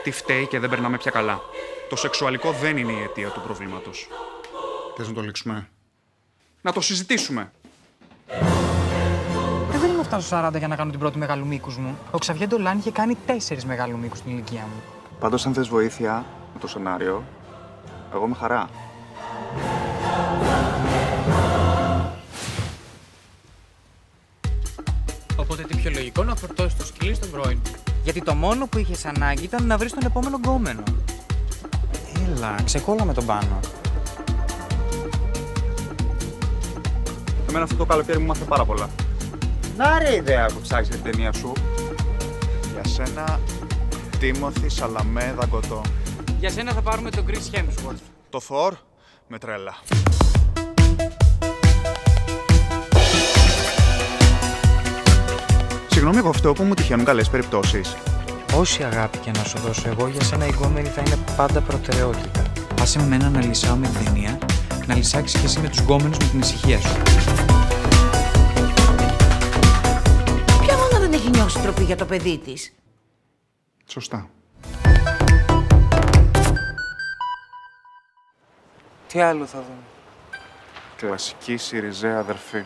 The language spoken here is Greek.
Τι φταίει και δεν περνάμε πια καλά. Το σεξουαλικό δεν είναι η αιτία του προβλήματος. Θες να το λήξουμε? Να το συζητήσουμε. Δεν ήμουν φτάσει στους 40 για να κάνω την πρώτη μεγάλου μήκους μου. Ο Ξαβιέ Ντολάν είχε κάνει 4 μεγάλου μήκους στην ηλικία μου. Πάντως, αν θες βοήθεια με το σενάριο, εγώ με χαρά. Οπότε τι πιο λογικό να φορτώσεις το σκυλί στον πρώην. Γιατί το μόνο που είχες ανάγκη ήταν να βρεις τον επόμενο γκόμενο. Έλα, ξεκόλα με τον πάνω. Εμένα αυτό το καλοκαίρι μου μάθε πάρα πολλά. Να ρε ιδέα που ψάξεις για την ταινία σου. Για σένα, Τίμωθη Σαλαμέ Δαγκωτό. Για σένα θα πάρουμε τον Chris Hemsworth. Το Thor με τρέλα. Συγγνώμη, εγώ αυτό που μου τυχαίνουν καλές περιπτώσεις. Όση αγάπη και να σου δώσω εγώ, για σένα η γκόμενη θα είναι πάντα προτεραιότητα. Άσε με μένα να λυσάω με την ταινία, να λυσάξεις και εσύ με τους γκόμενους με την ησυχία σου. Ποια μάνα δεν έχει νιώσει τροπή για το παιδί της? Σωστά. Τι άλλο θα δούμε? Κλασική Σιριζέα αδερφή.